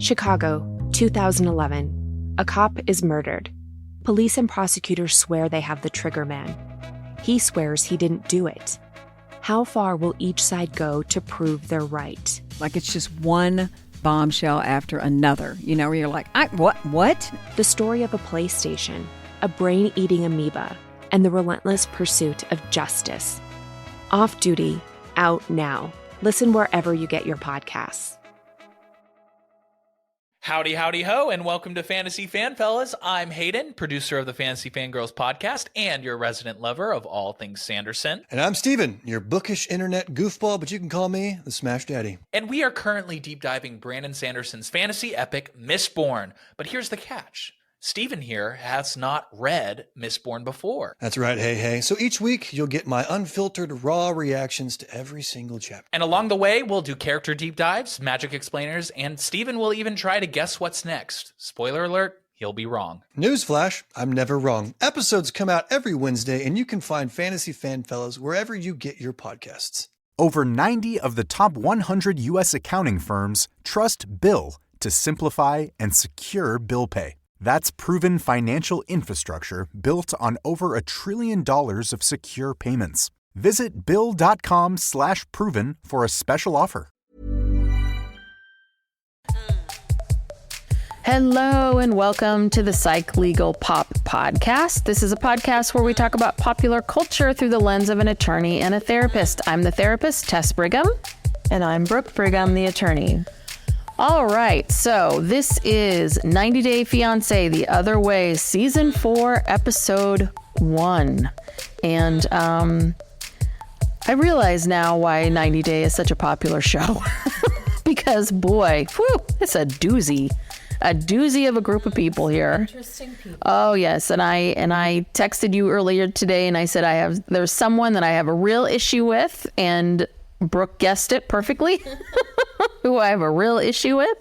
Chicago, 2011. A cop is murdered. Police and prosecutors swear they have the trigger man. He swears he didn't do it. How far will each side go to prove they're right? Like it's just one bombshell after another, where you're like, what? The story of a PlayStation, a brain-eating amoeba, and the relentless pursuit of justice. Off Duty, out now. Listen wherever you get your podcasts. Howdy, howdy, ho, and welcome to Fantasy Fan Fellas. I'm Hayden, producer of the Fantasy Fangirls podcast and your resident lover of all things Sanderson. And I'm Steven, your bookish internet goofball, but you can call me the Smash Daddy. And we are currently deep diving Brandon Sanderson's fantasy epic, Mistborn. But here's the catch. Steven here has not read Mistborn before. That's right, hey. So each week, you'll get my unfiltered, raw reactions to every single chapter. And along the way, we'll do character deep dives, magic explainers, and Steven will even try to guess what's next. Spoiler alert, he'll be wrong. Newsflash, I'm never wrong. Episodes come out every Wednesday, and you can find Fantasy Fan Fellas wherever you get your podcasts. Over 90 of the top 100 U.S. accounting firms trust Bill to simplify and secure bill pay. That's proven financial infrastructure built on over $1 trillion of secure payments. Visit Bill.com/proven for a special offer. Hello and welcome to the Psych Legal Pop Podcast. This is a podcast where we talk about popular culture through the lens of an attorney and a therapist. I'm the therapist, Tess Brigham. And I'm Brooke Brigham, the attorney. All right, so this is 90 Day Fiancé, The Other Way, Season 4, Episode 1. And I realize now why 90 Day is such a popular show. Because, boy, it's a doozy. A doozy of a group of people here. Interesting people. Oh, yes. And I texted you earlier today, and I said there's someone that I have a real issue with, and Brooke guessed it perfectly. Who I have a real issue with.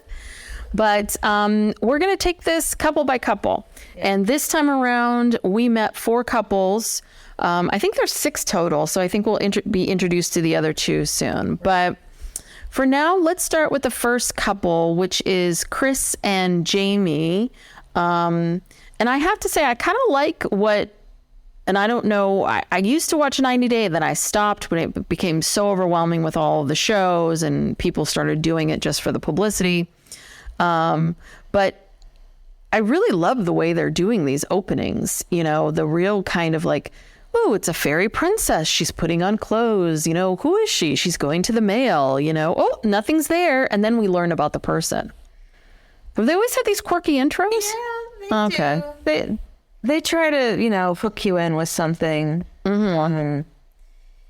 But we're going to take this couple by couple. Yeah. And this time around, we met 4 couples. I think there's 6 total, so I think we'll be introduced to the other 2 soon. Right. But for now, let's start with the first couple, which is Kris and Jeymi. And I have to say, I kind of like and I don't know, I used to watch 90 Day, then I stopped when it became so overwhelming with all of the shows and people started doing it just for the publicity. But I really love the way they're doing these openings, the real kind of like, oh, it's a fairy princess. She's putting on clothes. Who is she? She's going to the mail, oh, nothing's there. And then we learn about the person. Have they always had these quirky intros? Yeah, they do. They try to, hook you in with something. Mm-hmm.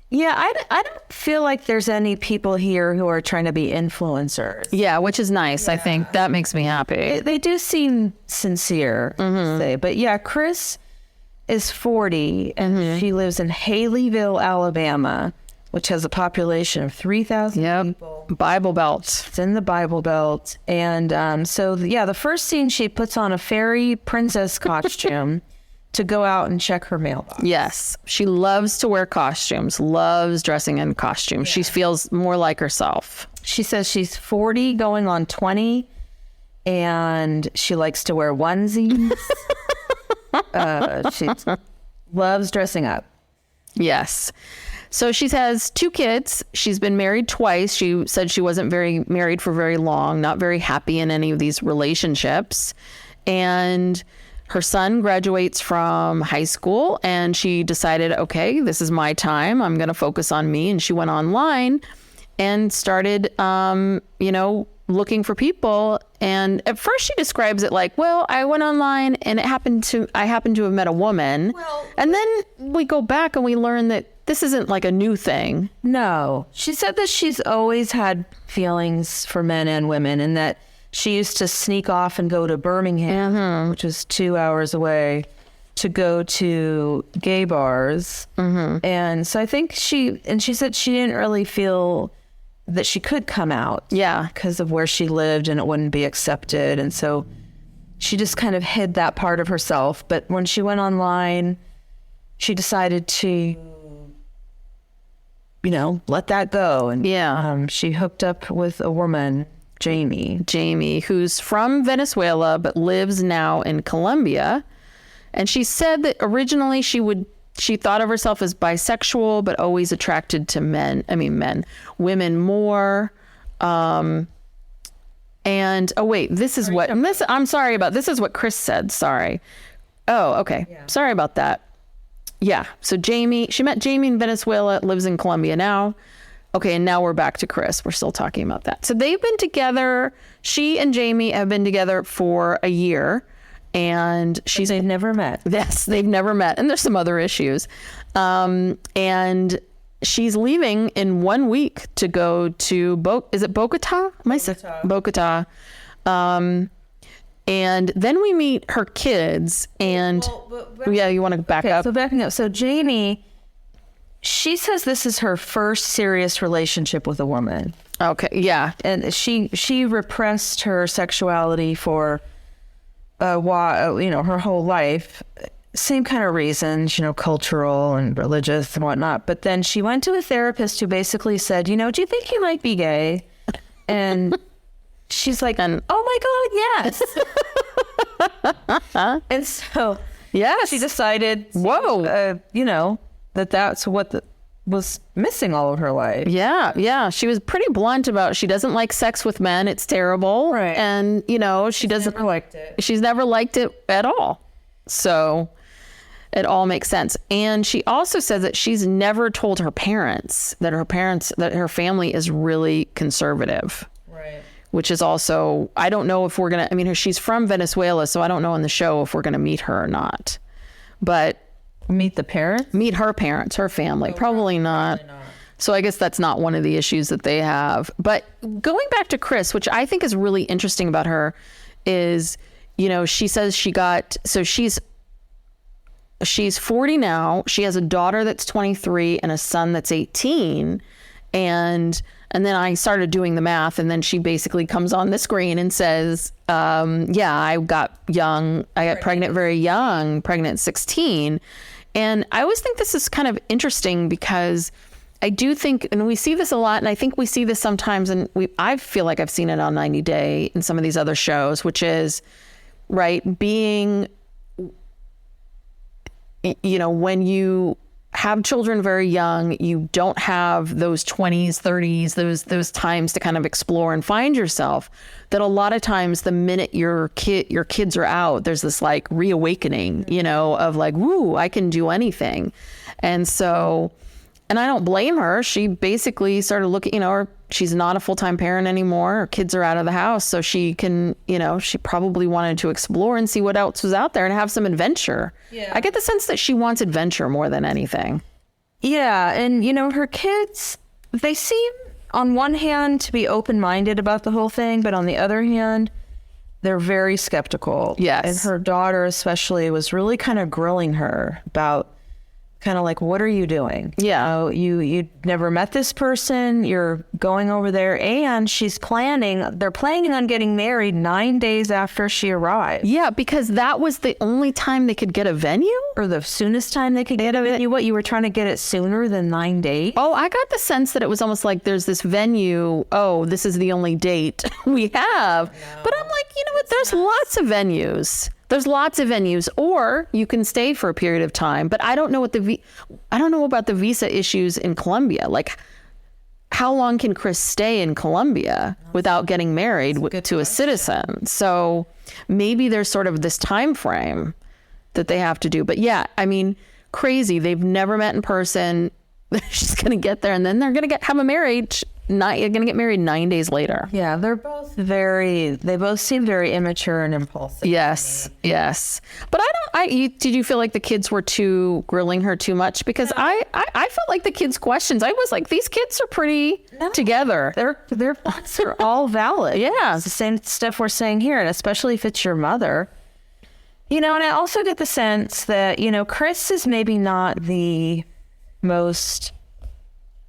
Yeah, I don't feel like there's any people here who are trying to be influencers. Yeah, which is nice. Yeah. I think that makes me happy. They do seem sincere, say. But yeah, Kris is 40 and she lives in Haleyville, Alabama, which has a population of 3,000 people. Bible Belt. It's in the Bible Belt. And the first scene, she puts on a fairy princess costume to go out and check her mailbox. Yes. She loves to wear costumes, loves dressing in costumes. Yeah. She feels more like herself. She says she's 40 going on 20, and she likes to wear onesies. She loves dressing up. Yes. So she has 2 kids. She's been married twice. She said she wasn't married for very long, not very happy in any of these relationships. And her son graduates from high school and she decided, okay, this is my time. I'm going to focus on me. And she went online and started, looking for people. And at first she describes it like, well, I went online and I happened to have met a woman. Well, and then we go back and we learn that this isn't like a new thing. No. She said that she's always had feelings for men and women, and that she used to sneak off and go to Birmingham, which was 2 hours away, to go to gay bars. And so I think she said she didn't really feel that she could come out. Yeah. Because of where she lived and it wouldn't be accepted. And so she just kind of hid that part of herself. But when she went online, she decided to, let that go. And she hooked up with a woman Jeymi, who's from Venezuela but lives now in Colombia. And she said that originally she thought of herself as bisexual, but always attracted to women more. And this is what Kris said. Sorry. Oh, okay. Yeah. Sorry about that. Yeah. So she met Jeymi in Venezuela, lives in Colombia now. Okay. And now we're back to Kris. We're still talking about that. So they've been together. She and Jeymi have been together for a year. And they've never met. Yes, they've never met. And there's some other issues. And she's leaving in 1 week to go to Bogota? Bogota. And then we meet her kids. And you want to back up? So backing up. So Jeymi, she says this is her first serious relationship with a woman. Okay, yeah. And she repressed her sexuality for her whole life, same kind of reasons, cultural and religious and whatnot. But then she went to a therapist who basically said, do you think you might be gay? And she's like, oh my God, yes. And so she decided, that's what was missing all of her life. Yeah. She was pretty blunt about she doesn't like sex with men. It's terrible. Right. And, she's never liked it. She's never liked it at all. So it all makes sense. And she also says that she's never told her parents that her family is really conservative. Right. Which is also, I don't know if we're going to, she's from Venezuela, so I don't know in the show if we're going to meet her or not. But meet the parents? Meet her parents, her family. Probably not. So I guess that's not one of the issues that they have. But going back to Kris, which I think is really interesting about her is, she says she's 40 now. She has a daughter that's 23 and a son that's 18. And then I started doing the math, and then she basically comes on the screen and says, I got pregnant very young, pregnant at 16. And I always think this is kind of interesting because I do think, and we see this a lot, and I think we see this sometimes, and I feel like I've seen it on 90 Day and some of these other shows, which is, right, being, when you have children very young, you don't have those 20s, 30s, those times to kind of explore and find yourself, that a lot of times the minute your kids are out, there's this like reawakening, of like, woo, I can do anything. And so, and I don't blame her. She basically started looking, she's not a full-time parent anymore. Her kids are out of the house. So she can, she probably wanted to explore and see what else was out there and have some adventure. Yeah. I get the sense that she wants adventure more than anything. Yeah. And, her kids, they seem on one hand to be open-minded about the whole thing, but on the other hand, they're very skeptical. Yes. And her daughter especially was really kind of grilling her about kind of like, what are you doing? Yeah. You never met this person. You're going over there, and they're planning on getting married 9 days after she arrived. Yeah, because that was the only time they could get a venue? Or the soonest time they could get a venue. What, you were trying to get it sooner than 9 days? Oh, I got the sense that it was almost like there's this venue. Oh, this is the only date we have. No, but I'm like, what? There's lots of venues. There's lots of venues, or you can stay for a period of time. But I don't know I don't know about the visa issues in Colombia. Like, how long can Kris stay in Colombia without getting married to a citizen? So maybe there's sort of this time frame that they have to do. But yeah, crazy. They've never met in person. She's going to get there, and then they're going to have a marriage. You're going to get married 9 days later. Yeah, they both seem very immature and impulsive. Yes. But did you feel like the kids were grilling her too much? Because I felt like the kids' questions, I was like, these kids are pretty together. Their thoughts are all valid. Yeah. It's the same stuff we're saying here, and especially if it's your mother. And I also get the sense that, Kris is maybe not the most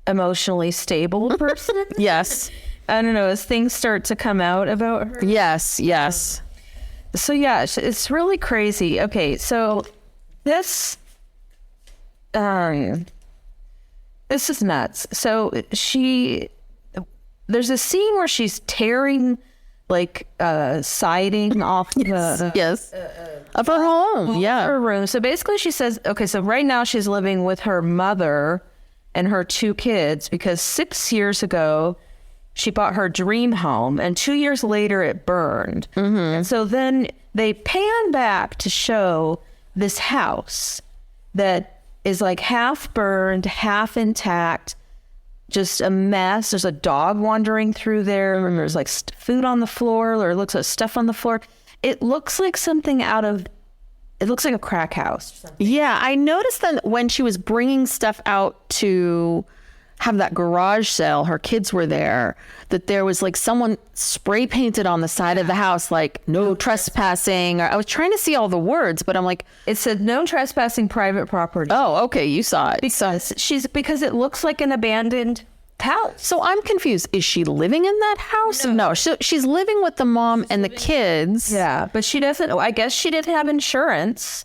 emotionally stable person. Yes. I don't know, as things start to come out about her. Yes. So yeah, it's really crazy. Okay, so this is nuts. So there's a scene where she's tearing like siding off of her home. Yeah. Her room. So basically she says, okay, so right now she's living with her mother and her 2 kids because 6 years ago she bought her dream home and 2 years later it burned. And so then they pan back to show this house that is like half burned, half intact, just a mess. There's a dog wandering through there, and there's like food on the floor, or it looks like stuff on the floor. It looks like something it looks like a crack house. Yeah, I noticed that when she was bringing stuff out to have that garage sale, her kids were there, that there was like someone spray painted on the side of the house, like no trespassing. I was trying to see all the words, but I'm like, it said no trespassing private property. Oh, okay, you saw it. Because it looks like an abandoned house. So I'm confused. Is she living in that house? No, she's living with the mom and the kids. Yeah, but she doesn't. I guess she didn't have insurance.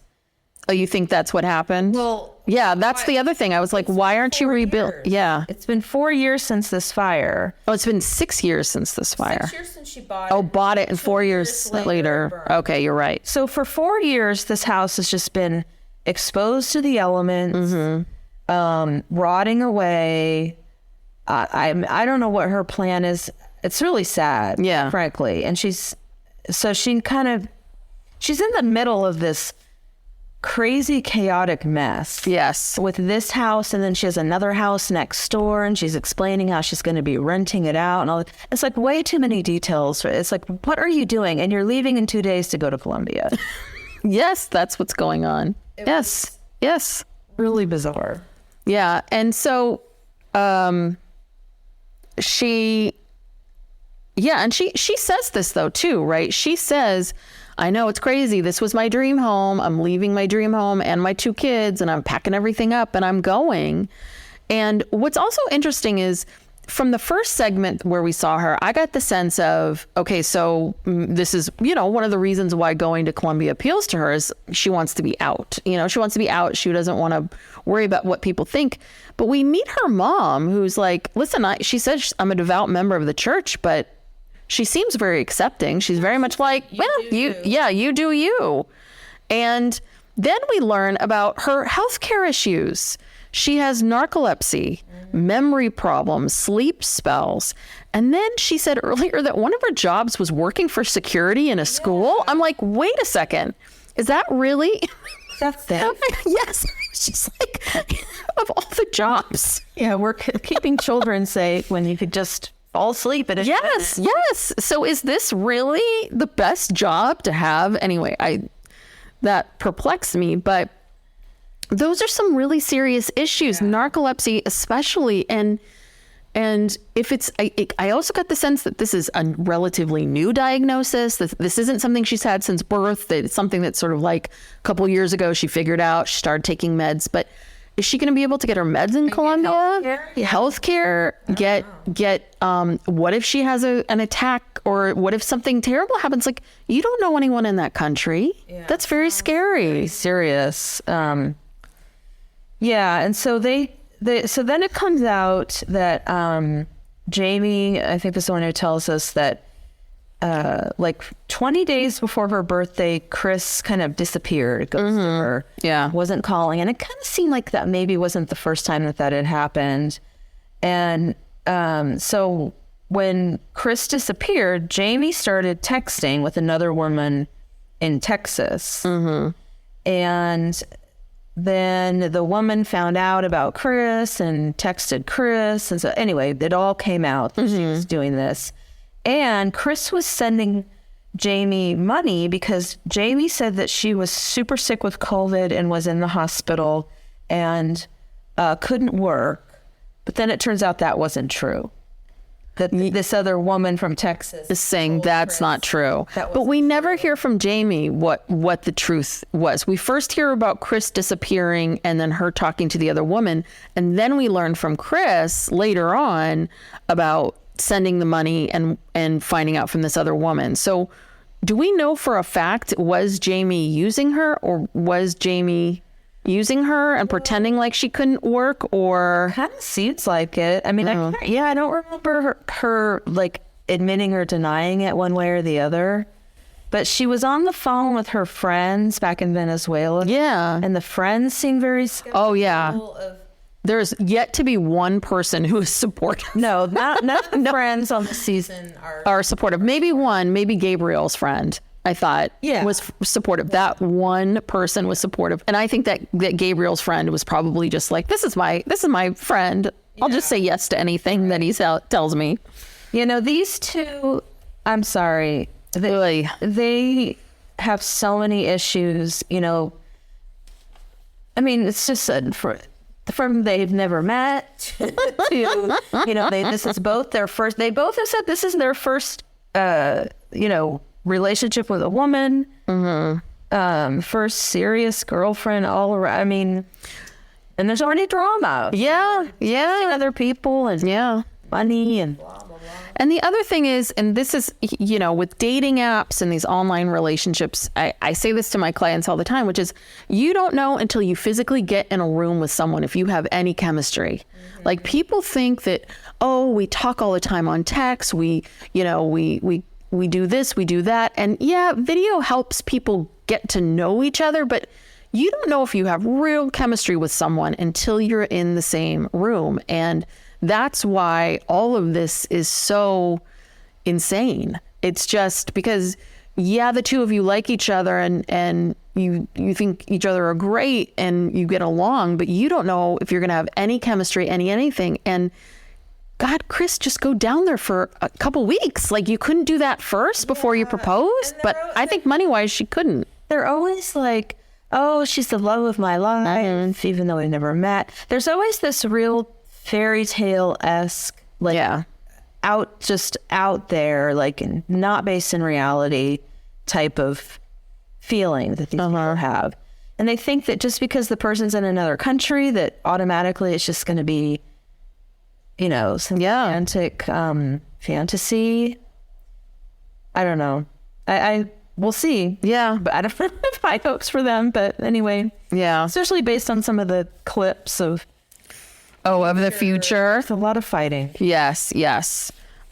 Oh, you think that's what happened? Well, yeah, that's the other thing. I was like, why aren't you rebuilt? Yeah. It's been 4 years since this fire. Oh, it's been 6 years since this fire. 6 years since she bought it. Oh, bought it and 4 years later. Okay, you're right. So for 4 years, this house has just been exposed to the elements, rotting away. I don't know what her plan is. It's really sad, frankly. And she's in the middle of this crazy chaotic mess. Yes. With this house, and then she has another house next door, and she's explaining how she's going to be renting it out and all that. It's like way too many details. It's like, what are you doing? And you're leaving in 2 days to go to Colombia. Yes, that's what's going on. Yes. Really bizarre. Yeah. And so she says this though too, right? She says, I know it's crazy. This was my dream home. I'm leaving my dream home and my 2 kids, and I'm packing everything up and I'm going. And what's also interesting is from the first segment where we saw her, I got the sense of, okay, so this is, one of the reasons why going to Colombia appeals to her is she wants to be out. She wants to be out. She doesn't want to worry about what people think. But we meet her mom, who's like, listen, she says I'm a devout member of the church, but she seems very accepting. She's very much like, you do you. And then we learn about her healthcare issues. She has narcolepsy, memory problems, sleep spells. And then she said earlier that one of her jobs was working for security in a school. I'm like, wait a second. Is that really? That's it. Yes. She's like, of all the jobs. Yeah, we're keeping children safe when you could just fall asleep at a Yes. So is this really the best job to have? Anyway, that perplexed me, but those are some really serious issues, narcolepsy especially. And if it's, I also got the sense that this is a relatively new diagnosis. This isn't something she's had since birth. That it's something that's sort of like a couple years ago she figured out, she started taking meds. But is she going to be able to get her meds in Colombia? Healthcare? Get what if she has an attack, or what if something terrible happens? Like, you don't know anyone in that country. That's very scary. Very serious. And so so then it comes out that Jeymi, I think, is the one who tells us that like 20 days before her birthday, Kris kind of disappeared, ghosted her. Yeah. Wasn't calling. And it kind of seemed like that maybe wasn't the first time that had happened. And so when Kris disappeared, Jeymi started texting with another woman in Texas. And then the woman found out about Kris and texted Kris. And so anyway, it all came out that she was doing this. And Kris was sending Jeymi money because Jeymi said that she was super sick with COVID and was in the hospital and couldn't work. But then it turns out that wasn't true. That this other woman from Texas is saying that's Kris not true. But we never hear from Jeymi what the truth was. We first hear about Kris disappearing and then her talking to the other woman. And then we learn from Kris later on about sending the money and finding out from this other woman. So do we know for a fact, was Jeymi using her, or was Jeymi using her and pretending like she couldn't work, or Kind of seems like it. I mean, I don't remember her like admitting or denying it one way or the other. But she was on the phone with her friends back in Venezuela. Yeah. And the friends seemed very skeptical. Oh, yeah. There's yet to be one person who is supportive. No, none of the friends on the season are supportive. Maybe one, maybe Gabriel's friend, I thought, was supportive. That one person was supportive. And I think that Gabriel's friend was probably just like, this is my friend. I'll just say yes to anything that he tells me. You know, these two, I'm sorry, they have so many issues, you know. I mean, it's just from they've never met to, you know, this is both their first, they both have said this is their first, you know, relationship with a woman, first serious girlfriend all around. I mean, and there's already drama. Yeah. Other people and money and blah, blah, blah. And the other thing is, and this is, you know, with dating apps and these online relationships, I say this to my clients all the time, which is you don't know until you physically get in a room with someone if you have any chemistry. Like people think that, oh, we talk all the time on text. We do this, we do that. And yeah, video helps people get to know each other, but you don't know if you have real chemistry with someone until you're in the same room. And that's why all of this is so insane. It's just because, the two of you like each other and you think each other are great and you get along, but you don't know if you're going to have any chemistry, anything. And God, Kris, just go down there for a couple weeks. Like you couldn't do that first before you proposed, but I think money-wise she couldn't. They're always like, oh, she's the love of my life, even though we never met. There's always this real fairy tale-esque, like out there, like not based in reality type of feeling that these people have. And they think that just because the person's in another country that automatically it's just going to be, you know, some romantic fantasy. I don't know. We'll see. Yeah. But I don't have high hopes for them. But anyway. Yeah. Especially based on some of the clips of the future. It's a lot of fighting. Yes.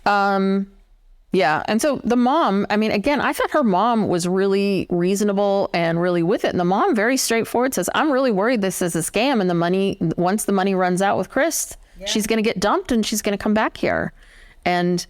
And so the mom, I mean, again, I thought her mom was really reasonable and really with it. And the mom very straightforward says, I'm really worried this is a scam. And once the money runs out with Kris, she's going to get dumped and she's going to come back here. And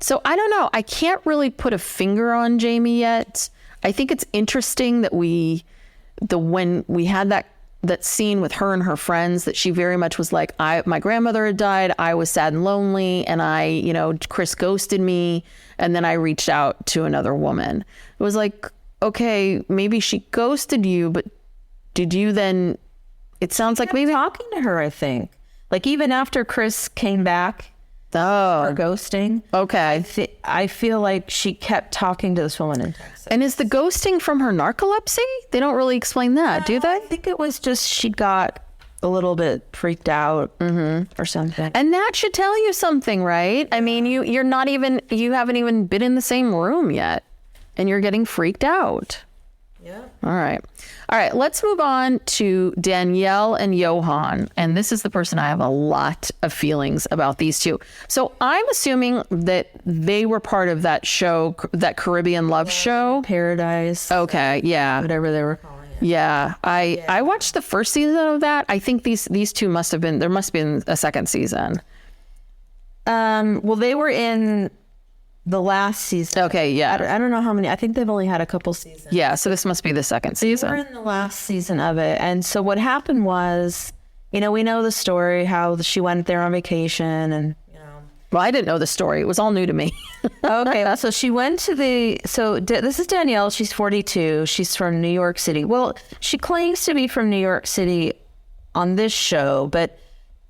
so I don't know. I can't really put a finger on Jeymi yet. I think it's interesting that when we had that scene with her and her friends, that she very much was like, my grandmother had died. I was sad and lonely. And Kris ghosted me. And then I reached out to another woman. It was like, okay, maybe she ghosted you, but did you then, it sounds like maybe talking to her, I think. Like even after Kris came back, her ghosting. Okay. I feel like she kept talking to this woman in Texas. And is the ghosting from her narcolepsy? They don't really explain that, do they? I think it was just she got a little bit freaked out or something. And that should tell you something, right? I mean, you haven't even been in the same room yet and you're getting freaked out. Yeah. All right. Let's move on to Danielle and Johan. And this is the person I have a lot of feelings about, these two. So I'm assuming that they were part of that show, that Caribbean love show. Paradise. Okay. Yeah. Whatever they were calling it. Yeah. I watched the first season of that. I think these two there must have been a second season. Well, they were in the last season. Okay, yeah. I don't know how many. I think they've only had a couple seasons. Yeah, so this must be the second season. They were in the last season of it. And so what happened was, we know the story, how she went there on vacation and, Well, I didn't know the story. It was all new to me. Okay, so she went to this is Danielle. She's 42. She's from New York City. Well, she claims to be from New York City on this show, but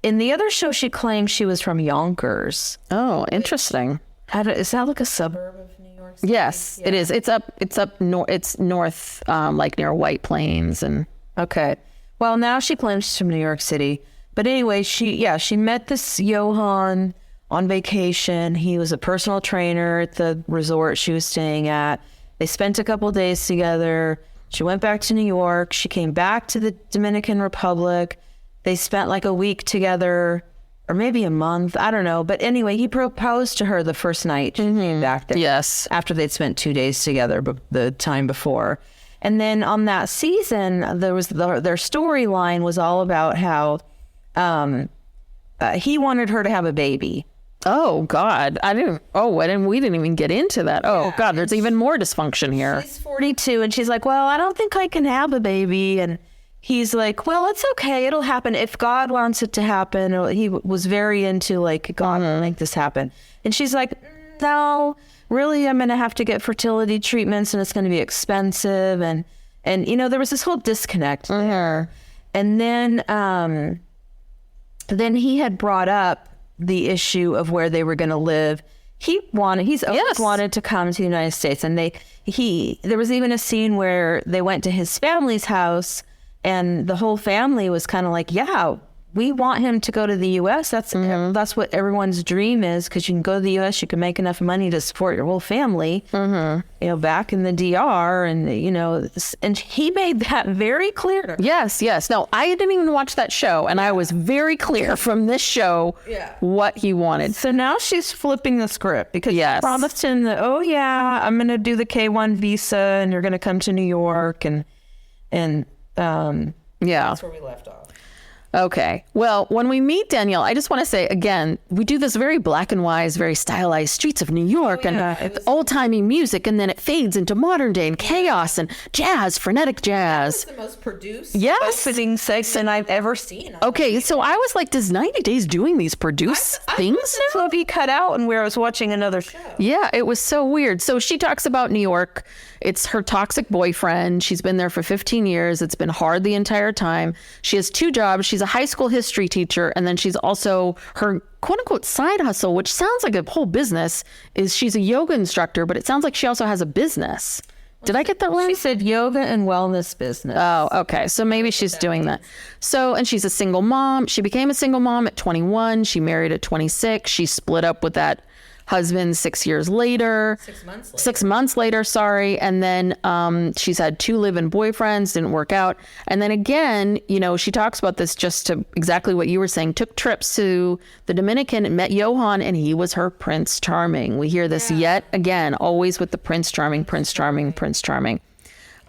in the other show, she claims she was from Yonkers. Oh, interesting. Is that like a suburb of New York City? Yes, it is. It's up north. It's north, like near White Plains, and okay. Well, now she claims she's from New York City, but anyway, she met this Johan on vacation. He was a personal trainer at the resort she was staying at. They spent a couple days together. She went back to New York. She came back to the Dominican Republic. They spent like a week together, or maybe a month. I don't know. But anyway, he proposed to her the first night she came back there. Yes. After they'd spent 2 days together the time before. And then on that season, there was their storyline was all about how he wanted her to have a baby. Oh God, we didn't even get into that. Oh God, there's even more dysfunction here. She's 42 and she's like, well, I don't think I can have a baby. And he's like, well, it's okay. It'll happen. If God wants it to happen. Or he was very into like, God will make this happen. And she's like, no, really, I'm going to have to get fertility treatments and it's going to be expensive. And you know, there was this whole disconnect there. And then he had brought up the issue of where they were going to live. He's always wanted to come to the United States. And there was even a scene where they went to his family's house and the whole family was kind of like, yeah, we want him to go to the U.S. That's what everyone's dream is, because you can go to the U.S., you can make enough money to support your whole family, you know, back in the DR. And, you know, and he made that very clear to her. Yes. No, I didn't even watch that show. And I was very clear from this show what he wanted. So now she's flipping the script because she promised him that, oh, yeah, I'm going to do the K-1 visa and you're going to come to New York. And that's where we left off. Okay. Well, when we meet Danielle, I just want to say, again, we do this very black and white, very stylized streets of New York and old-timey music, and then it fades into modern day and chaos and jazz, frenetic jazz. That was the most produced opening section I've ever seen. Okay, so I was like, does 90 Days doing these produce things? That's what he cut out and where I was watching another show. Yeah, it was so weird. So she talks about New York. It's her toxic boyfriend. She's been there for 15 years. It's been hard the entire time. She has 2 jobs. She's a high school history teacher. And then she's also her quote unquote side hustle, which sounds like a whole business, is she's a yoga instructor, but it sounds like she also has a business. Did I get that right? She said yoga and wellness business. Oh, okay. So maybe she's doing that. So, and she's a single mom. She became a single mom at 21. She married at 26. She split up with that husband 6 years later. 6 months later. 6 months later, sorry. And then she's had 2 live-in boyfriends, didn't work out. And then again, you know, she talks about this just to exactly what you were saying, took trips to the Dominican and met Johan, and he was her Prince Charming. We hear this yet again, always with the Prince Charming, Prince Charming, Prince Charming.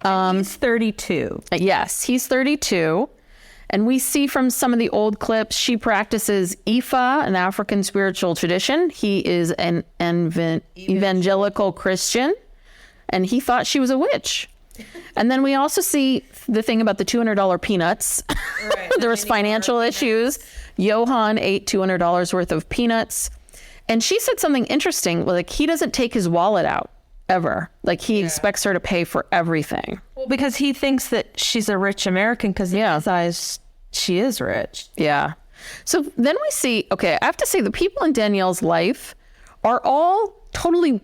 He's 32. Yes, he's 32. And we see from some of the old clips, she practices Ifa, an African spiritual tradition. He is an evangelical Christian, and he thought she was a witch. And then we also see the thing about the $200 peanuts. Right. There was financial issues. Johan ate $200 worth of peanuts. And she said something interesting, like he doesn't take his wallet out ever. Like he expects her to pay for everything. Well, because he thinks that she's a rich American, because in his eyes, she is rich. Yeah. So then we see, okay, I have to say the people in Danielle's life are all totally,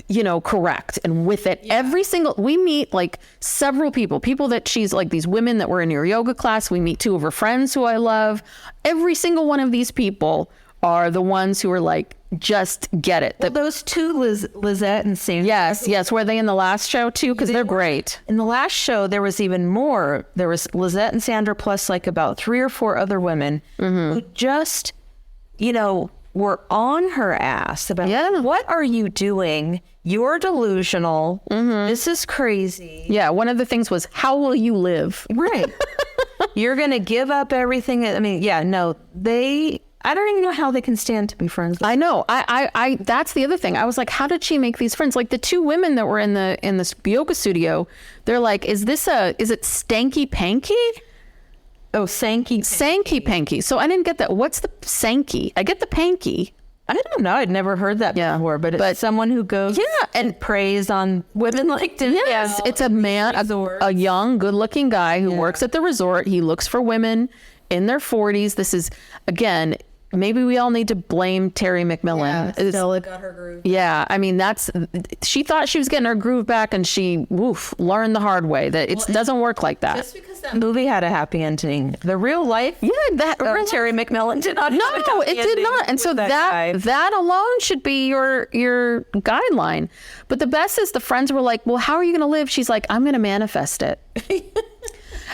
you know, correct and with it. Every single, we meet like several people that she's like these women that were in your yoga class. We meet 2 of her friends who I love. Every single one of these people are the ones who are like, just get it. Well, those 2, Lizette and Sandra. Yes. Were they in the last show too? Because they're great. In the last show, there was even more. There was Lizette and Sandra plus like about 3 or 4 other women who just, you know, were on her ass about what are you doing? You're delusional. This is crazy. Yeah. One of the things was, how will you live? Right. You're going to give up everything. I mean, I don't even know how they can stand to be friends. I know. I that's the other thing. I was like, how did she make these friends? Like the 2 women that were in the yoga studio, they're like, is it Stanky Panky? Oh, Sanky Panky. So I didn't get that. What's the Sanky? I get the Panky. I don't know. I'd never heard that before, but it's someone who goes and preys on women like Danielle. Yes, it's a man, a young, good-looking guy who works at the resort. He looks for women in their 40s. This is, again, maybe we all need to blame Terry McMillan. Yeah, Stella got her groove. Yeah, I mean, she thought she was getting her groove back, and she learned the hard way that it doesn't work like that. Just because that movie had a happy ending, the real life, Terry McMillan did not. No, it did not. And so that alone should be your guideline. But the best is the friends were like, well, how are you going to live? She's like, I'm going to manifest it.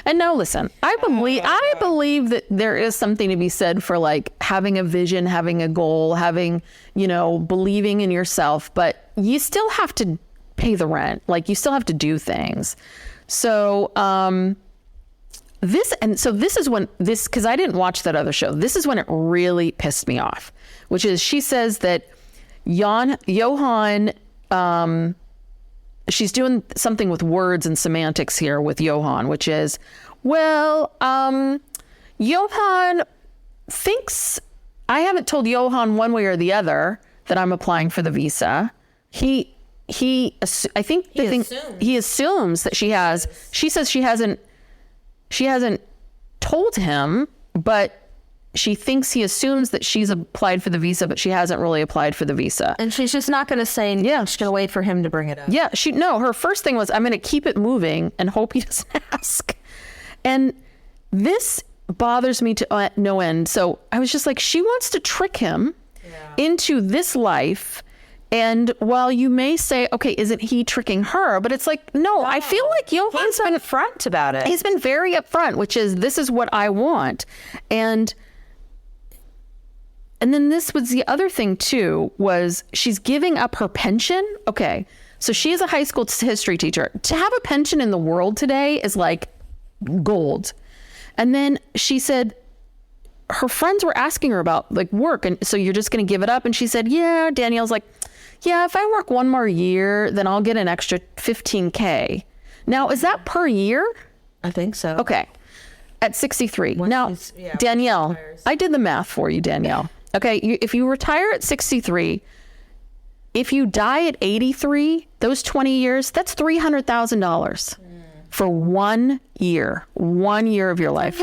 And no, listen, I believe that there is something to be said for like having a vision, having a goal, having, believing in yourself, but you still have to pay the rent. Like you still have to do things. So, this is when because I didn't watch that other show. This is when it really pissed me off, which is she says that Johan, she's doing something with words and semantics here with Johan, which is, Johan thinks, I haven't told Johan one way or the other that I'm applying for the visa. He assumes that she has. She says she hasn't told him, but she thinks he assumes that she's applied for the visa, but she hasn't really applied for the visa. And she's just not going to say, she's going to wait for him to bring it up. Yeah, her first thing was, I'm going to keep it moving and hope he doesn't ask. And this bothers me to no end. So I was just like, she wants to trick him into this life. And while you may say, okay, isn't he tricking her? But it's like, no. I feel like Johan's been upfront about it. He's been very upfront, which is, this is what I want. And then this was the other thing too, was she's giving up her pension. Okay. So she is a high school history teacher. To have a pension in the world today is like gold. And then she said her friends were asking her about like work. And so you're just going to give it up. And she said, yeah. Danielle's like, yeah, if I work one more year, then I'll get an extra $15K. Now, is that per year? I think so. Okay. At 63. Now, Danielle, I did the math for you, Danielle. Okay, if you retire at 63, if you die at 83, those 20 years, that's $300,000 for 1 year of your life.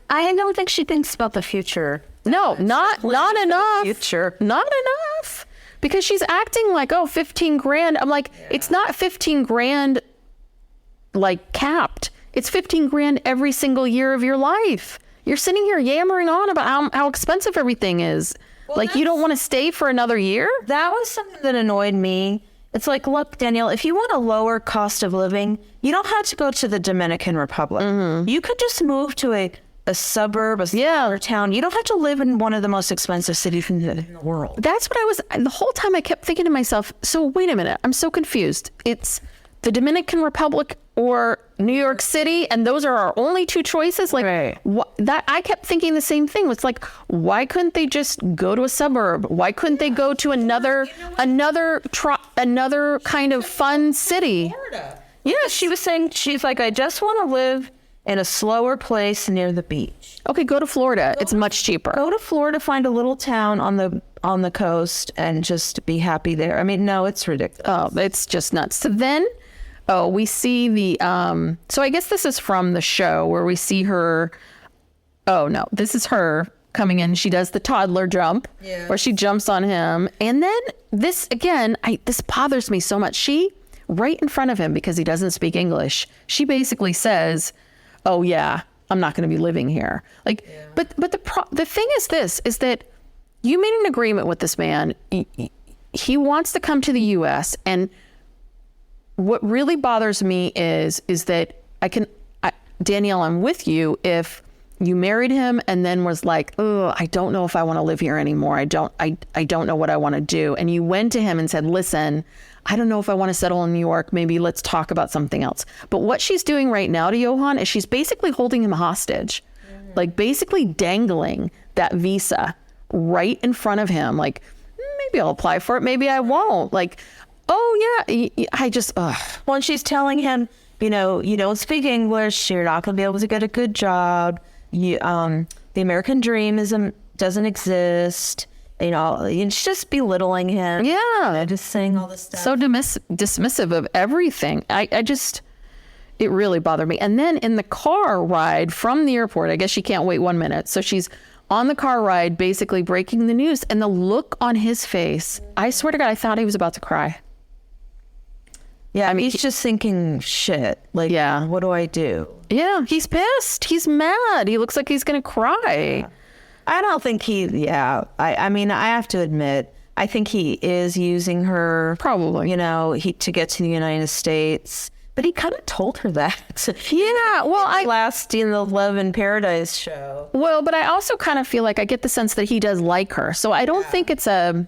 I don't think she thinks about the future. No, not enough. Future. Not enough. Because she's acting like, 15 grand. I'm like, it's not 15 grand like capped. It's 15 grand every single year of your life. You're sitting here yammering on about how expensive everything is. Well, like, you don't want to stay for another year? That was something that annoyed me. It's like, look, Danielle, if you want a lower cost of living, you don't have to go to the Dominican Republic. Mm-hmm. You could just move to a suburb, a smaller town. You don't have to live in one of the most expensive cities in the world. That's what the whole time I kept thinking to myself, so wait a minute, I'm so confused. It's the Dominican Republic or New York City, and those are our only two choices. Like, that I kept thinking the same thing. It's like, why couldn't they just go to a suburb? Why couldn't they go to another kind of fun city? Florida. Yeah, she was saying, she's like, I just want to live in a slower place near the beach. Okay, go to Florida. It's much cheaper. Go to Florida, find a little town on the coast, and just be happy there. I mean, no, it's ridiculous. Oh, it's just nuts. So then, we see the, so I guess this is from the show where we see her, this is her coming in. She does the toddler jump where she jumps on him. And then this, again, this bothers me so much. She, right in front of him, because he doesn't speak English, she basically says, oh yeah, I'm not going to be living here. Like, but the thing is that you made an agreement with this man. He wants to come to the U.S. and what really bothers me is that Danielle, I'm with you. If you married him and then was like, oh, I don't know if I want to live here anymore. I don't know what I want to do. And you went to him and said, listen, I don't know if I want to settle in New York. Maybe let's talk about something else. But what she's doing right now to Johan is she's basically holding him hostage, like basically dangling that visa right in front of him. Like, maybe I'll apply for it. Maybe I won't. Like, oh yeah, I just, When she's telling him, you don't speak English, you're not going to be able to get a good job. The American dream doesn't exist. It's just belittling him. Yeah. Just saying all this stuff. So dismissive of everything. It really bothered me. And then in the car ride from the airport, I guess she can't wait 1 minute. So she's on the car ride, basically breaking the news. And the look on his face, I swear to God, I thought he was about to cry. Yeah, I mean, he's just thinking, shit. Like, Yeah. what do I do? Yeah, he's pissed. He's mad. He looks like he's going to cry. I don't think I mean, I have to admit, I think he is using her. Probably. You know, to get to the United States. But he kind of told her that. Yeah, well, last in the Love in Paradise show. Well, but I also kind of feel like I get the sense that he does like her. So I don't think it's a...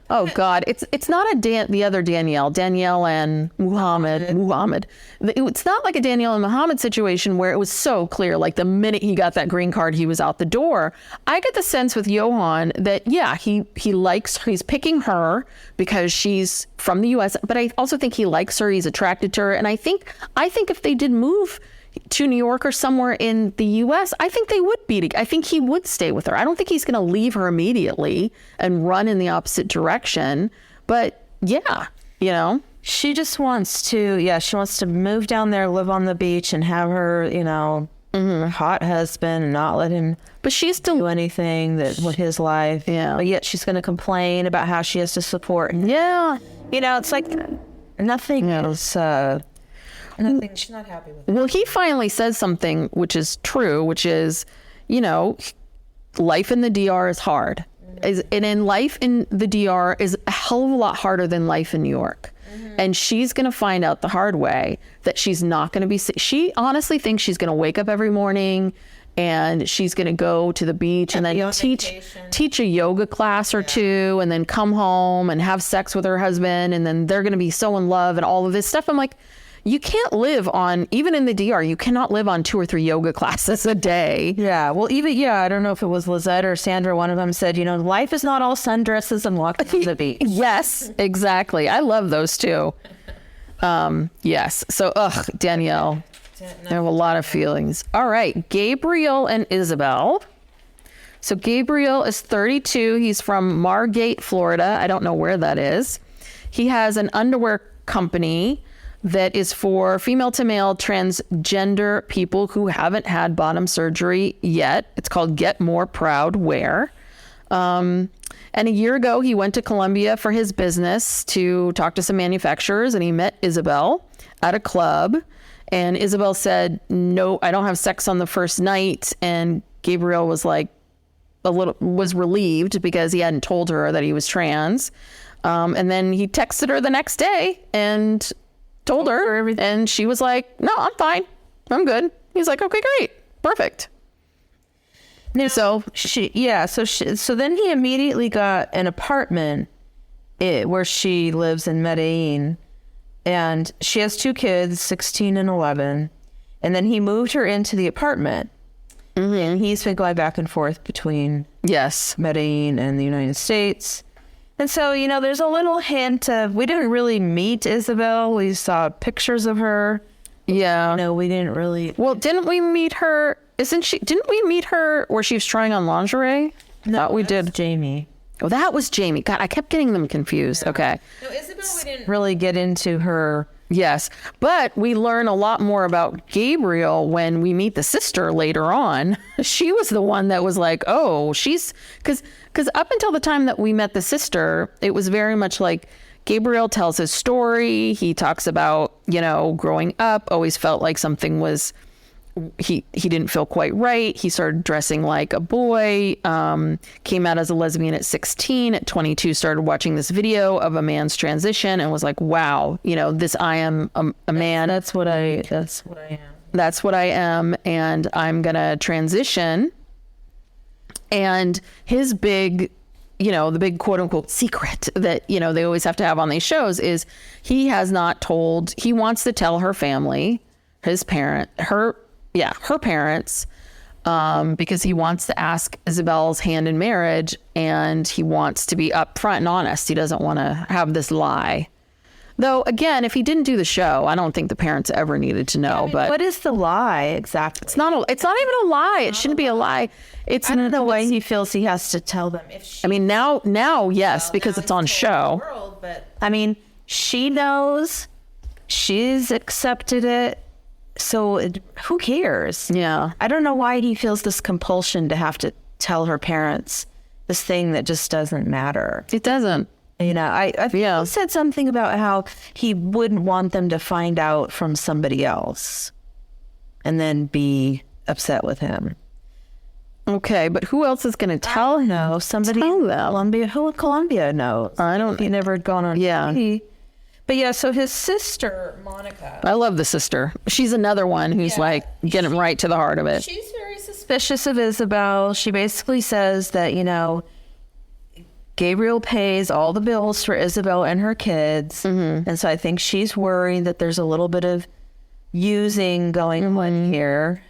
Oh God, it's not the other Danielle and Muhammad. It's not like a Danielle and Muhammad situation where it was so clear, like the minute he got that green card, he was out the door. I get the sense with Johan that, yeah, he likes her. He's picking her because she's from the U.S., but I also think he likes her. He's attracted to her. And I think if they did move to New York or somewhere in the U.S., I think they would be. I think he would stay with her. I don't think he's going to leave her immediately and run in the opposite direction. But yeah, you know, she just wants to. She wants to move down there, live on the beach, and have her, you know, hot husband, and not let him. But she's still do anything with his life. Yeah. But yet she's going to complain about how she has to support him. Yeah. You know, it's like nothing is. Nothing. She's not happy with it. Well, he finally says something which is true, which is, you know, life in the DR is hard. And in life in the DR is a hell of a lot harder than life in New York. And she's going to find out the hard way that she's not going to be... She honestly thinks she's going to wake up every morning and she's going to go to the beach and then teach a yoga class or two and then come home and have sex with her husband and then they're going to be so in love and all of this stuff. I'm like... You can't live on, even in the DR, you cannot live on 2 or 3 yoga classes a day. Yeah. Well, I don't know if it was Lizette or Sandra, one of them said, you know, life is not all sundresses and walking on the beach. Yes, exactly. I love those too. Yes. So, Danielle, I have a lot of feelings. All right. Gabriel and Isabel. So Gabriel is 32. He's from Margate, Florida. I don't know where that is. He has an underwear company that is for female to male transgender people who haven't had bottom surgery yet. It's called Get More Proud Wear. And a year ago, he went to Colombia for his business to talk to some manufacturers, and he met Isabel at a club. And Isabel said, no, I don't have sex on the first night. And Gabriel was like, was relieved because he hadn't told her that he was trans. And then he texted her the next day and told her everything. And she was like, no, I'm fine. I'm good. He's like, okay, great. Perfect. So then he immediately got an apartment where she lives in Medellin, and she has 2 kids, 16 and 11. And then he moved her into the apartment. And he's been going back and forth between Medellin and the United States. And so, you know, there's a little hint of, we didn't really meet Isabel. We saw pictures of her. Yeah. No, we didn't really. Well, didn't we meet her? Didn't we meet her where she was trying on lingerie? No, we did. Jeymi. Oh, that was Jeymi. God, I kept getting them confused. Yeah. Okay. No, Isabel, we didn't really get into her. Yes. But we learn a lot more about Gabriel when we meet the sister later on. She was the one that was like, oh, she's... Because up until the time that we met the sister, it was very much like Gabriel tells his story. He talks about, you know, growing up, always felt like something was... He didn't feel quite right. He started dressing like a boy, came out as a lesbian at 16. At 22, started watching this video of a man's transition and was like, wow, you know, I am a man. That's what I am. That's what I am. And I'm going to transition. And his big, you know, the big quote unquote secret that, you know, they always have to have on these shows is he wants to tell her family, her parents, because he wants to ask Isabel's hand in marriage, and he wants to be upfront and honest. He doesn't want to have this lie. Though, again, if he didn't do the show, I don't think the parents ever needed to know. But what is the lie exactly? It's not even a lie. It shouldn't be a lie. It's I don't know why he feels he has to tell them. Now, yes, because it's on show. World, but I mean, she knows, she's accepted it. So who cares? Yeah. I don't know why he feels this compulsion to have to tell her parents this thing that just doesn't matter. It doesn't. You know, I think Yeah. he said something about how he wouldn't want them to find out from somebody else and then be upset with him. Okay, but who else is going to tell him? No, somebody Tell in them. Colombia. Who in Colombia knows? I don't- He never had gone on Yeah. TV. But yeah, so his sister, Monica. I love the sister. She's another one who's like getting right to the heart of it. She's very suspicious of Isabel. She basically says that, you know, Gabriel pays all the bills for Isabel and her kids. And so I think she's worried that there's a little bit of using going on here.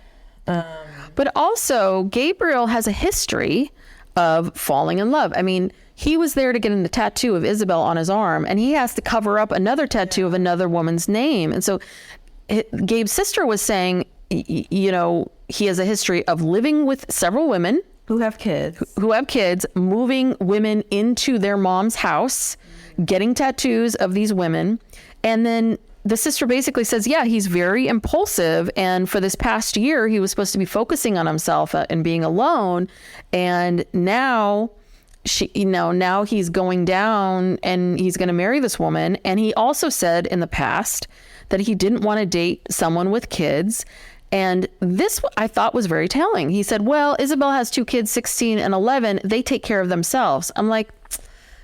But also, Gabriel has a history of falling in love. I mean, he was there to get a tattoo of Isabel on his arm, and he has to cover up another tattoo of another woman's name. And so Gabe's sister was saying, you know, he has a history of living with several women Who have kids. who have kids, moving women into their mom's house, getting tattoos of these women. And then the sister basically says, yeah, he's very impulsive. And for this past year, he was supposed to be focusing on himself and being alone. And now now he's going down and he's going to marry this woman. And he also said in the past that he didn't want to date someone with kids. And this I thought was very telling. He said, well, Isabel has 2 kids, 16 and 11. They take care of themselves. I'm like,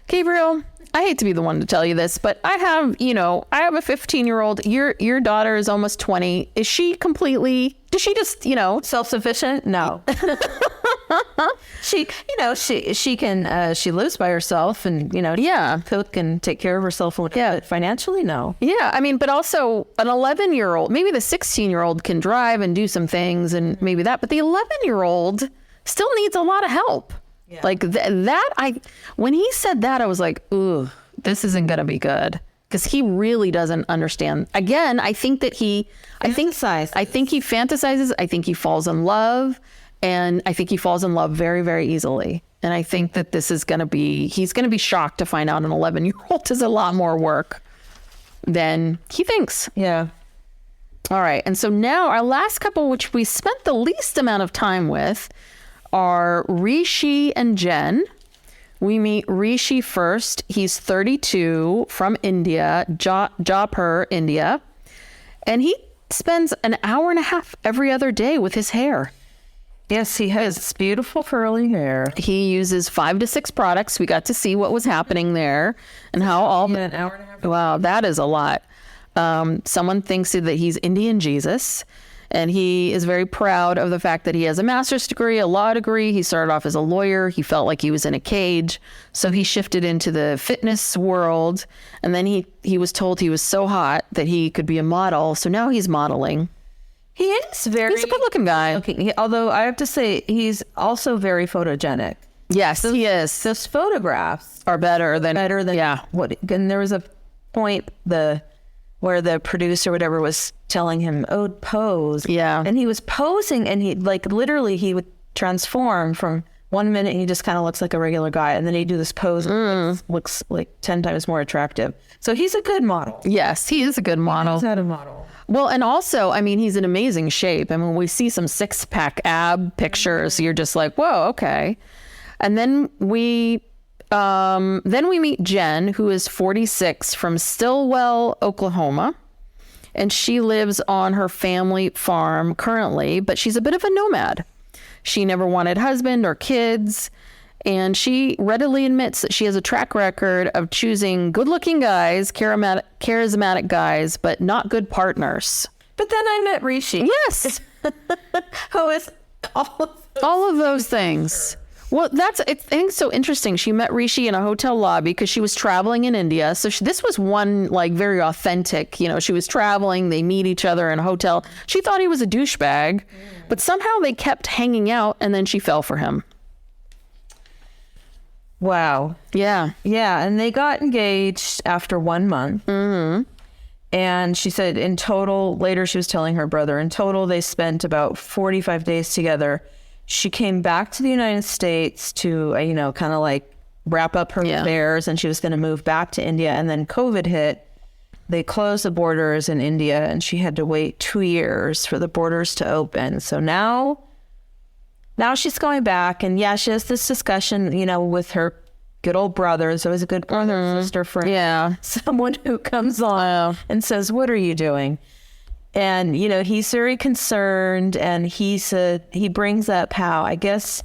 Gabriel, I hate to be the one to tell you this, but I have a 15-year-old. Your daughter is almost 20. Does she just, Self-sufficient? No. She lives by herself and, cook and take care of herself. Yeah. Financially, no. Yeah. I mean, but also an 11-year-old, maybe the 16-year-old can drive and do some things and maybe that, but the 11-year-old still needs a lot of help. Yeah. Like when he said that, I was like, ooh, this isn't going to be good. Because he really doesn't understand. Again, I think he fantasizes. I think he falls in love. And I think he falls in love very, very easily. And I think that he's going to be shocked to find out an 11-year-old is a lot more work than he thinks. Yeah. All right. And so now our last couple, which we spent the least amount of time with, are Rishi and Jen. We meet Rishi first. He's 32 from India, Jaipur, India. And he spends an hour and a half every other day with his hair. Yes, he has beautiful curly hair. He uses 5 to 6 products. We got to see what was happening there and how all... an hour and a half. Wow, that is a lot. Someone thinks that he's Indian Jesus. And he is very proud of the fact that he has a master's degree, a law degree. He started off as a lawyer. He felt like he was in a cage. So he shifted into the fitness world. And then he was told he was so hot that he could be a model. So now he's modeling. He's a good-looking guy. Although I have to say, he's also very photogenic. Yes, he is. Those photographs are better than what. And there was a point where the producer or whatever was telling him, "Oh, pose." Yeah, and he was posing, and he literally he would transform from 1 minute, and he just kind of looks like a regular guy, and then he'd do this pose, and looks like 10 times more attractive. So he's a good model. Yes, he is a good model. He's not a model. Well, and also, I mean, he's in amazing shape. I mean, we see some 6-pack ab pictures. You're just like, whoa, okay. And then we meet Jen, who is 46 from Stillwell, Oklahoma. And she lives on her family farm currently, but she's a bit of a nomad. She never wanted husband or kids. And she readily admits that she has a track record of choosing good-looking guys, charismatic guys, but not good partners. But then I met Rishi. Yes. Who is all of those things. Well, I think it's so interesting. She met Rishi in a hotel lobby because she was traveling in India. So this was one very authentic, she was traveling. They meet each other in a hotel. She thought he was a douchebag, but somehow they kept hanging out and then she fell for him. Wow. Yeah. Yeah. And they got engaged after 1 month. Mm-hmm. And she said in total, later she was telling her brother, in total they spent about 45 days together. She came back to the United States to, kind of wrap up her affairs, and she was going to move back to India. And then COVID hit. They closed the borders in India, and she had to wait 2 years for the borders to open. So now now she's going back, and yeah, she has this discussion, you know, with her good old brother. There's always a good brother, sister, friend. Yeah. Someone who comes on and says, what are you doing? And, you know, he's very concerned, and he brings up how, I guess,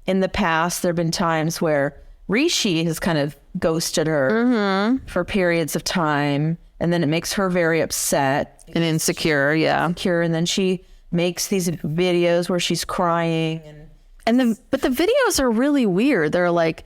in the past, there have been times where Rishi has kind of ghosted her for periods of time, and then it makes her very upset. And insecure, yeah. And then she makes these videos where she's crying. But the videos are really weird. They're like,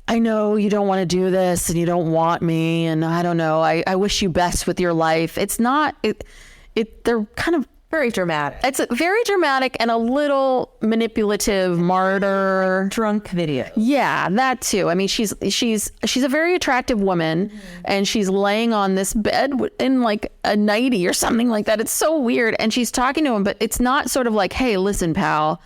I know you don't want to do this and you don't want me, and I don't know, I wish you best with your life. It's not, they're kind of very dramatic. It's very dramatic and a little manipulative, martyr. Drunk video. Yeah, that too. I mean, she's a very attractive woman, and she's laying on this bed in like a nightie or something like that. It's so weird. And she's talking to him, but it's not sort of like, hey, listen, pal,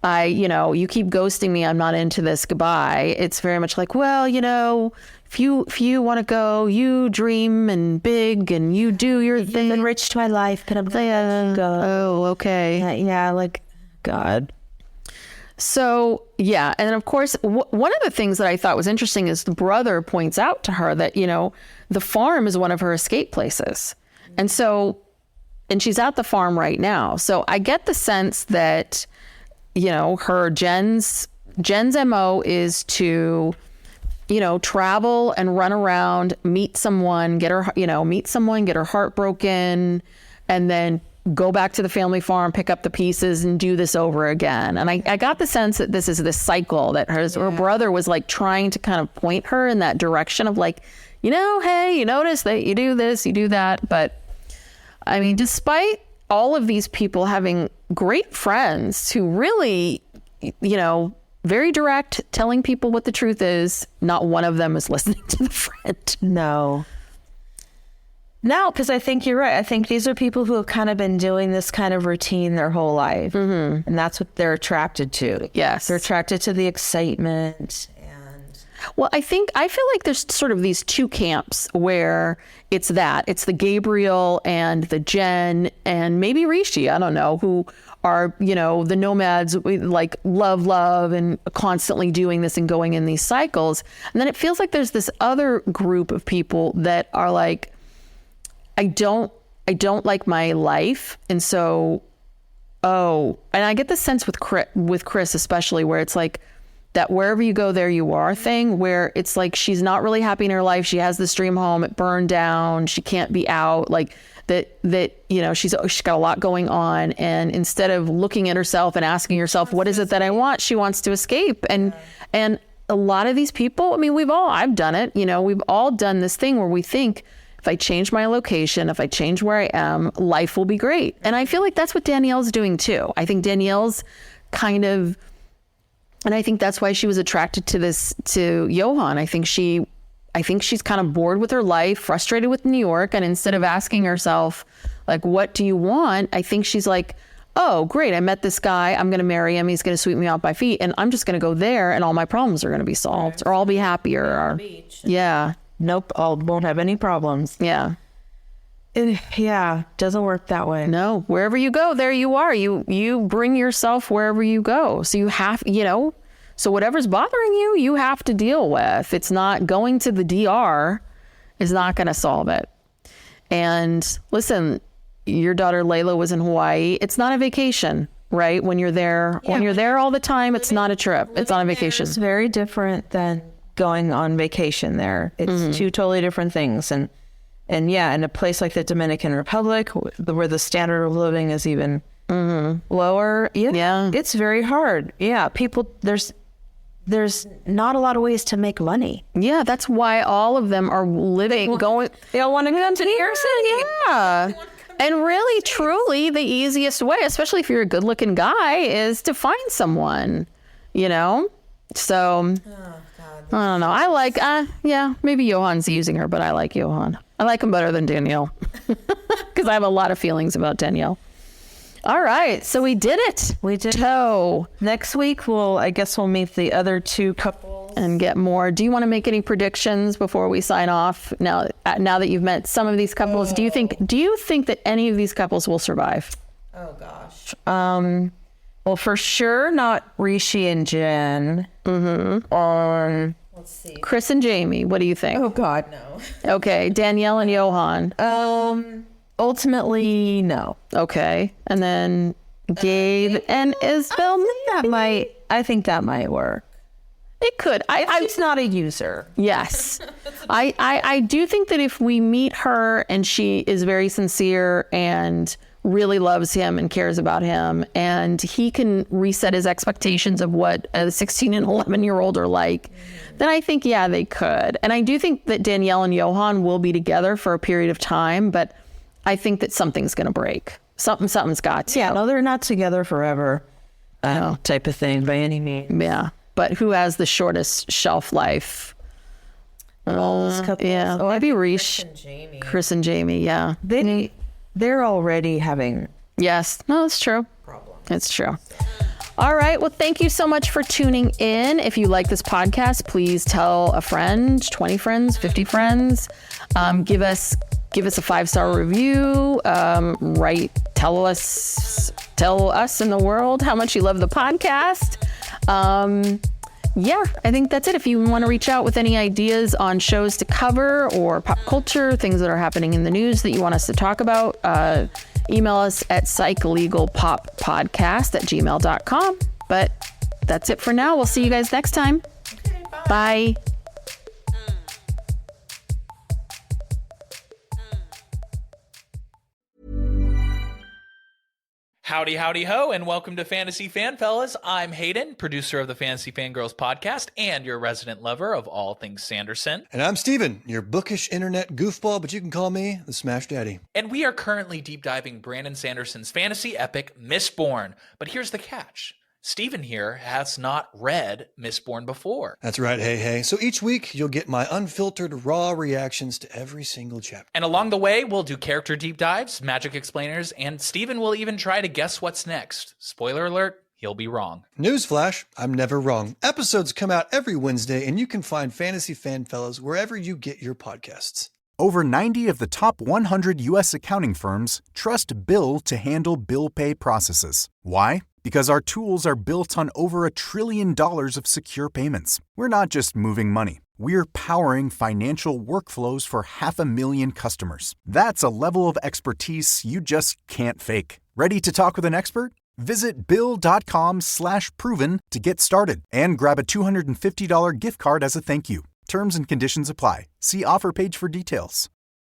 you keep ghosting me. I'm not into this. Goodbye. It's very much like, well, you know, if you want to go, you dream and big, and you do your thing. You've enriched my life, but I'm letting you go. Oh, okay. Yeah, like, God. So, yeah. And then, of course, one of the things that I thought was interesting is the brother points out to her that, you know, the farm is one of her escape places. And she's at the farm right now. So I get the sense that, you know, Jen's MO is to, you know, travel and run around, meet someone, get her heart broken, and then go back to the family farm, pick up the pieces, and do this over again. And I got the sense that this is this cycle that her brother was like trying to kind of point her in that direction of like, you know, hey, you notice that you do this, you do that. But I mean, despite all of these people having great friends who really, you know, very direct, telling people what the truth is, not one of them is listening to the friend. No, because I think you're right. I think these are people who have kind of been doing this kind of routine their whole life. And that's what they're attracted to. Yes. They're attracted to the excitement. Well, I feel like there's sort of these two camps where it's the Gabriel and the Jen and maybe Rishi, I don't know, who are, you know, the nomads, like love and constantly doing this and going in these cycles. And then it feels like there's this other group of people that are like, I don't like my life. And so, and I get the sense with Kris especially, where it's like, that wherever you go, there you are thing, where it's like she's not really happy in her life. She has this dream home, it burned down. She can't be out. Like that, you know, she's got a lot going on. And instead of looking at herself and asking herself, what is it that I want? She wants to escape. And a lot of these people, I mean, I've done it, you know, we've all done this thing where we think, if I change my location, if I change where I am, life will be great. And I feel like that's what Danielle's doing too. I think Danielle's kind of, and I think that's why she was attracted to Johan. I think she's kind of bored with her life, frustrated with New York. And instead of asking herself, like, what do you want? I think she's like, oh, great. I met this guy. I'm going to marry him. He's going to sweep me off my feet. And I'm just going to go there and all my problems are going to be solved, or I'll be happier. Yeah. Nope. Won't have any problems. Yeah. Doesn't work that way. No, wherever you go, there you are. You bring yourself wherever you go. So you have, you know, so whatever's bothering you, you have to deal with. It's not going to the DR is not going to solve it. And listen, your daughter Layla was in Hawaii. It's not a vacation, right? When you're there, when you're there all the time, it's not a trip. It's not a vacation. It's very different than going on vacation there. It's two totally different things. And yeah, in a place like the Dominican Republic, where the standard of living is even lower, it's very hard. Yeah, people, there's not a lot of ways to make money. Yeah, that's why all of them are living, they all want to come to New York City. Yeah. And really, truly, the easiest way, especially if you're a good-looking guy, is to find someone, you know? So, I don't know. I like, maybe Johan's using her, but I like Johan. I like him better than Danielle because I have a lot of feelings about Danielle. All right. So we did it. We did. So next week, I guess we'll meet the other two couples and get more. Do you want to make any predictions before we sign off? Now that you've met some of these couples, do you think that any of these couples will survive? Oh gosh. Well, for sure, not Rishi and Jen. Let's see. Kris and Jeymi, what do you think? Oh, God, no. Okay, Danielle and Johan. Ultimately, no. Okay, and then Gabe and Isabel. I think that might work. It could. She's not a user. Yes. I do think that if we meet her and she is very sincere and really loves him and cares about him, and he can reset his expectations of what a 16 and 11-year-old are like, then I think, yeah, they could. And I do think that Danielle and Johan will be together for a period of time, but I think that something's going to break. Something's got to. Yeah, no, they're not together forever. Type of thing by any means. Yeah. But who has the shortest shelf life? Yeah. Maybe Rishi. Kris and Jeymi, yeah. They're already having... Yes. No, it's true. It's true. All right. Well, thank you so much for tuning in. If you like this podcast, please tell a friend, 20 friends, 50 friends. Give us a 5-star review. Tell us in the world how much you love the podcast. Yeah, I think that's it. If you want to reach out with any ideas on shows to cover or pop culture, things that are happening in the news that you want us to talk about, email us at psychlegalpoppodcast@gmail.com. But that's it for now. We'll see you guys next time. Okay, bye. Howdy, howdy, ho, and welcome to Fantasy Fan Fellas. I'm Hayden, producer of the Fantasy Fangirls podcast and your resident lover of all things Sanderson. And I'm Steven, your bookish internet goofball, but you can call me the Smash Daddy. And we are currently deep diving Brandon Sanderson's fantasy epic, Mistborn. But here's the catch. Steven here has not read Mistborn before. That's right, hey. So each week, you'll get my unfiltered, raw reactions to every single chapter. And along the way, we'll do character deep dives, magic explainers, and Steven will even try to guess what's next. Spoiler alert, he'll be wrong. Newsflash, I'm never wrong. Episodes come out every Wednesday, and you can find Fantasy Fan Fellas wherever you get your podcasts. Over 90 of the top 100 U.S. accounting firms trust Bill to handle bill pay processes. Why? Because our tools are built on over $1 trillion of secure payments. We're not just moving money. We're powering financial workflows for 500,000 customers. That's a level of expertise you just can't fake. Ready to talk with an expert? Visit Bill.com/proven to get started and grab a $250 gift card as a thank you. Terms and conditions apply. See offer page for details.